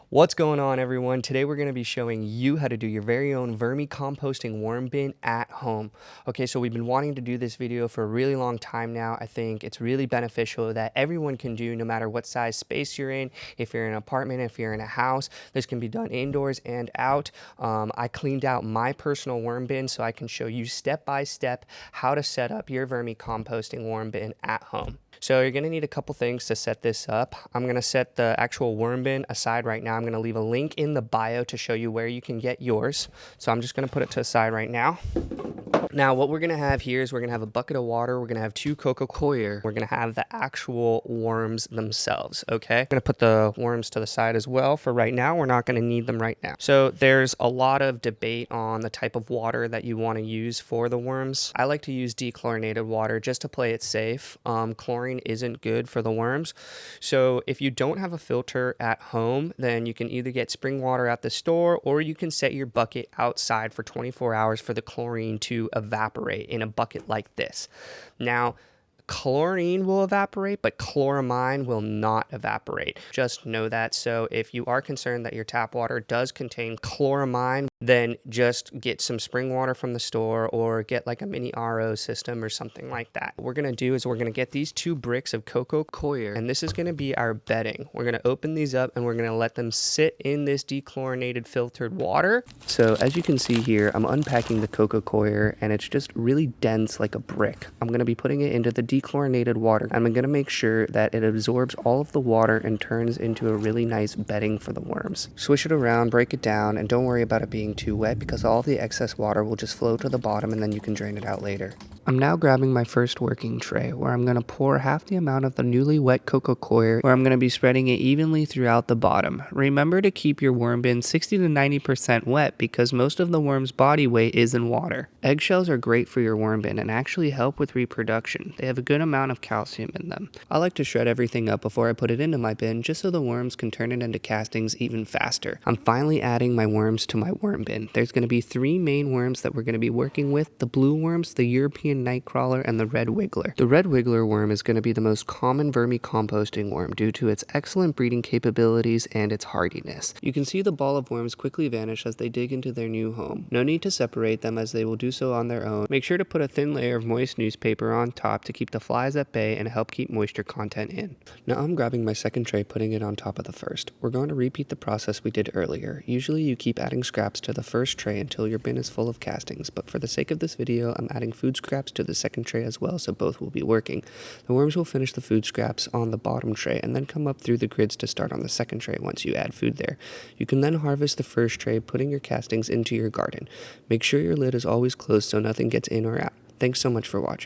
What's going on, everyone? Today we're going to be showing you how to do your very own vermicomposting worm bin at home. Okay, so we've been wanting to do this video for a really long time now. I think it's really beneficial that everyone can do, no matter what size space you're in. If you're in an apartment, if you're in a house, this can be done indoors and out. I cleaned out my personal worm bin so I can show you step by step how to set up your vermicomposting worm bin at home. So you're going to need a couple things to set this up. I'm going to set the actual worm bin aside right now. I'm going to leave a link in the bio to show you where you can get yours. So I'm just going to put it to the side right now. Now, what we're going to have here is we're going to have a bucket of water. We're going to have 2 coco coir. We're going to have the actual worms themselves, okay? I'm going to put the worms to the side as well for right now. We're not going to need them right now. So there's a lot of debate on the type of water that you want to use for the worms. I like to use dechlorinated water just to play it safe. Chlorine isn't good for the worms. So if you don't have a filter at home, then you can either get spring water at the store, or you can set your bucket outside for 24 hours for the chlorine to evaporate in a bucket like this. Now, chlorine will evaporate, but chloramine will not evaporate. Just know that. So if you are concerned that your tap water does contain chloramine, then just get some spring water from the store or get like a mini RO system or something like that. What we're going to do is we're going to get these 2 bricks of coco coir, and this is going to be our bedding. We're going to open these up and we're going to let them sit in this dechlorinated filtered water. So as you can see here, I'm unpacking the coco coir and it's just really dense like a brick. I'm going to be putting it into the dechlorinated water. I'm going to make sure that it absorbs all of the water and turns into a really nice bedding for the worms. Swish it around, break it down, and don't worry about it being too wet because all the excess water will just flow to the bottom and then you can drain it out later. I'm now grabbing my first working tray where I'm going to pour half the amount of the newly wet coco coir, where I'm going to be spreading it evenly throughout the bottom. Remember to keep your worm bin 60 to 90% wet because most of the worm's body weight is in water. Eggshells are great for your worm bin and actually help with reproduction. They have a good amount of calcium in them. I like to shred everything up before I put it into my bin just so the worms can turn it into castings even faster. I'm finally adding my worms to my worm bin. There's going to be 3 main worms that we're going to be working with: the blue worms, the European nightcrawler, and the red wiggler. The red wiggler worm is going to be the most common vermicomposting worm due to its excellent breeding capabilities and its hardiness. You can see the ball of worms quickly vanish as they dig into their new home. No need to separate them as they will do so on their own. Make sure to put a thin layer of moist newspaper on top to keep the flies at bay and help keep moisture content in. Now I'm grabbing my second tray, putting it on top of the first. We're going to repeat the process we did earlier. Usually you keep adding scraps to the first tray until your bin is full of castings, but for the sake of this video, I'm adding food scraps to the second tray as well, so both will be working. The worms will finish the food scraps on the bottom tray and then come up through the grids to start on the second tray once you add food there. You can then harvest the first tray, putting your castings into your garden. Make sure your lid is always closed so nothing gets in or out. Thanks so much for watching.